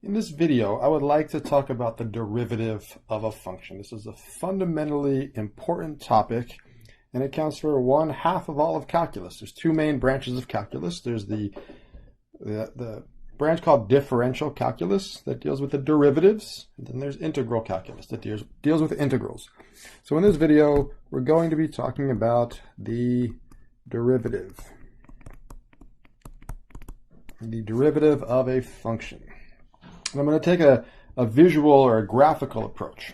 In this video, I would like to talk about the derivative of a function. This is a fundamentally important topic, and it accounts for 1/2 of all of calculus. There's two main branches of calculus. There's the branch called differential calculus that deals with the derivatives, and then there's integral calculus that deals with integrals. So in this video, we're going to be talking about the derivative of a function. And I'm going to take a visual or a graphical approach.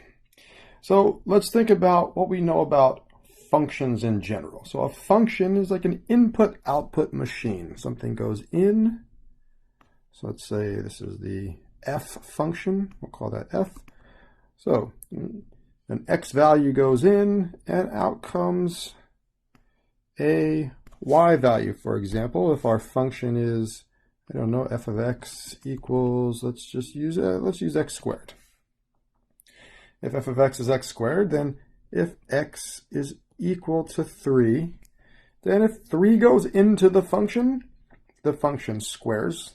So let's think about what we know about functions in general. So a function is like an input-output machine. Something goes in. So let's say this is the f function. We'll call that f. So an x value goes in, and out comes a y value, for example. If our function is, I don't know, f of x equals, let's use x squared. If f of x is x squared, then if x is equal to 3, then if 3 goes into the function squares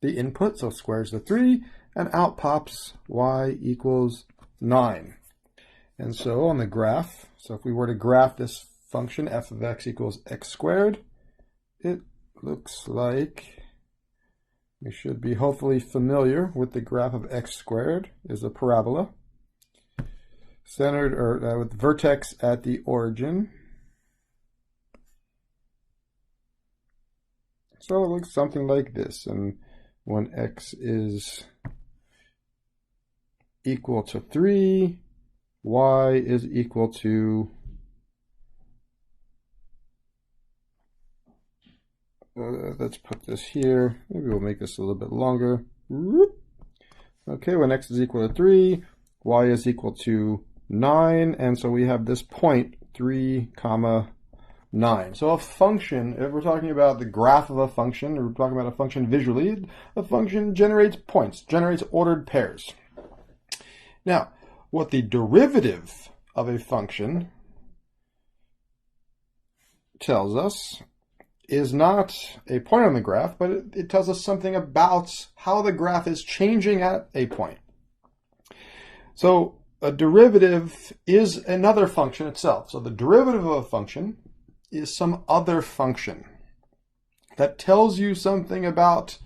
the input, so squares the 3, and out pops y equals 9. And so on the graph, so if we were to graph this function, f of x equals x squared, it looks like, we should be hopefully familiar with the graph of x squared is a parabola centered or with vertex at the origin. So it looks something like this. And when x is equal to 3, y is equal to let's put this here. Maybe we'll make this a little bit longer. Okay, when x is equal to 3, y is equal to 9, and so we have this point 3, 9. So a function, if we're talking about the graph of a function, or we're talking about a function visually, a function generates points, generates ordered pairs. Now, what the derivative of a function tells us is not a point on the graph, but it tells us something about how the graph is changing at a point. So a derivative is another function itself. So the derivative of a function is some other function that tells you something about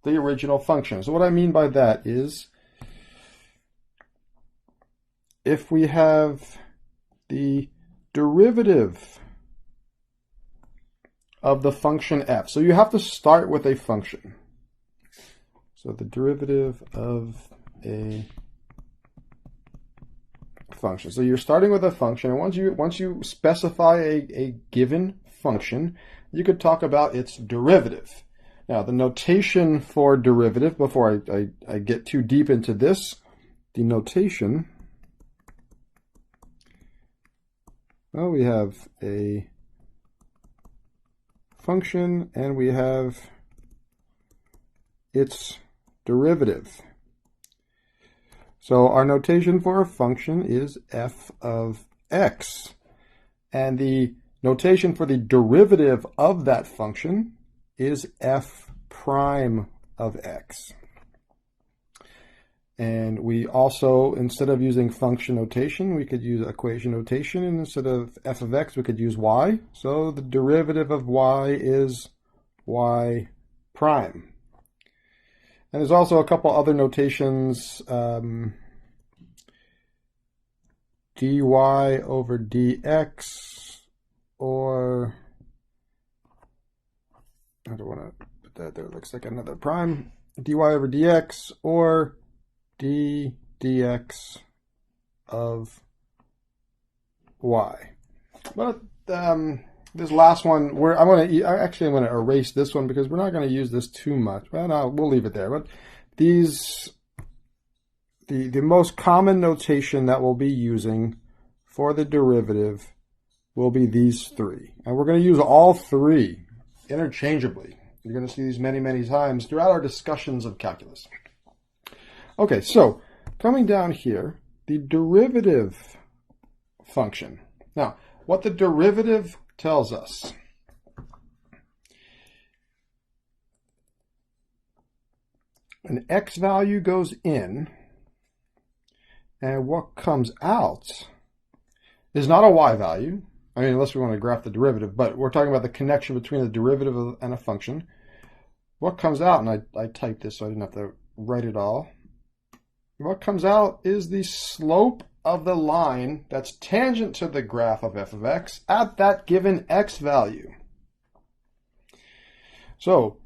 the original function. So what I mean by that is, if we have the derivative of the function f. So you have to start with a function. So the derivative of a function. So you're starting with a function, and once you specify a given function, you could talk about its derivative. Now, the notation for derivative, before I get too deep into this, the notation, well, we have a function and we have its derivative. So our notation for a function is f of x, and the notation for the derivative of that function is f prime of x. And we also, instead of using function notation, we could use equation notation, and instead of f of x, we could use y. So the derivative of y is y prime. And there's also a couple other notations, dy over dx, or, I don't want to put that there, it looks like another prime, dy over dx, or dx of y. But this last one, I'm going to erase this one because we're not going to use this too much. Well, no, we'll leave it there. But these, the most common notation that we'll be using for the derivative will be these three. And we're going to use all three interchangeably. You're going to see these many, many times throughout our discussions of calculus. Okay, so coming down here, the derivative function. Now, what the derivative tells us an x value goes in, and what comes out is not a y value. I mean, unless we want to graph the derivative, but we're talking about the connection between a derivative and a function. What comes out, and I typed this so I didn't have to write it all. What comes out is the slope of the line that's tangent to the graph of f of x at that given x value. So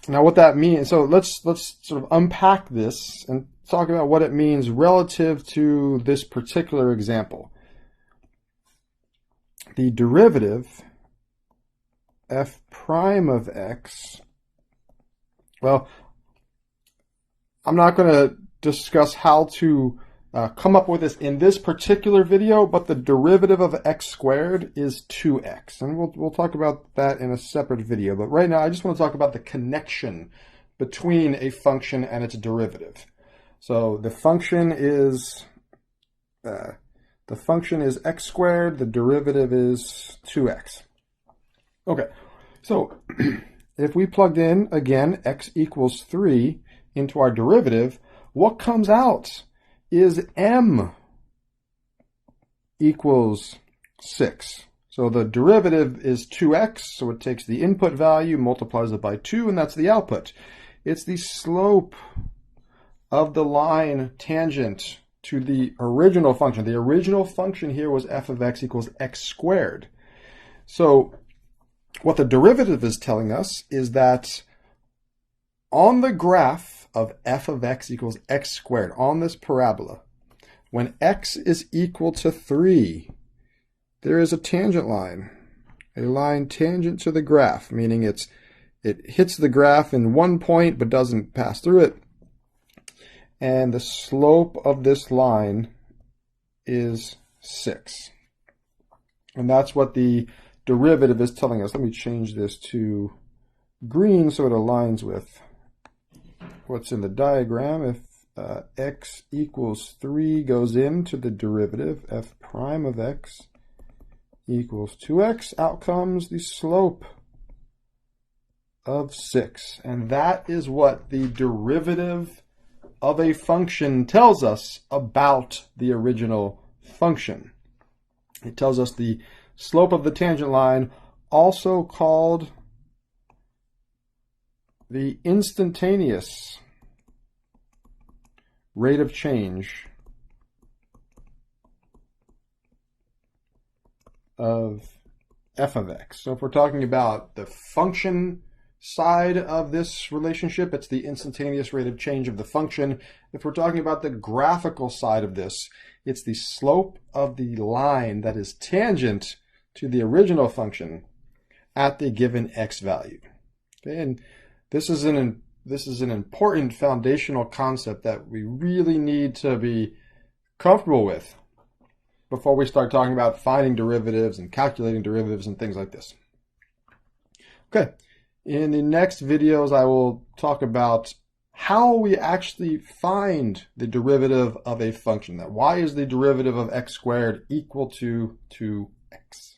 now what that means, so let's sort of unpack this and talk about what it means relative to this particular example. The derivative f prime of x, well, I'm not going to discuss how to come up with this in this particular video, but the derivative of x squared is 2x, and we'll talk about that in a separate video. But right now I just want to talk about the connection between a function and its derivative. So the function is x squared, the derivative is 2x. Okay, so if we plugged in again x equals 3 into our derivative, what comes out is m equals 6. So the derivative is 2x, so it takes the input value, multiplies it by 2, and that's the output. It's the slope of the line tangent to the original function. The original function here was f of x equals x squared. So what the derivative is telling us is that on the graph of f of x equals x squared, on this parabola, when x is equal to 3, there is a tangent line, a line tangent to the graph, meaning it hits the graph in one point but doesn't pass through it, and the slope of this line is 6. And that's what the derivative is telling us. Let me change this to green so it aligns with what's in the diagram. If x equals 3 goes into the derivative, f prime of x equals 2x, out comes the slope of 6. And that is what the derivative of a function tells us about the original function. It tells us the slope of the tangent line, also called the instantaneous rate of change of f of x. So if we're talking about the function side of this relationship, it's the instantaneous rate of change of the function. If we're talking about the graphical side of this, it's the slope of the line that is tangent to the original function at the given x value. Okay, and this is an important foundational concept that we really need to be comfortable with before we start talking about finding derivatives and calculating derivatives and things like this. Okay, in the next videos I will talk about how we actually find the derivative of a function. That why is the derivative of x squared equal to 2x?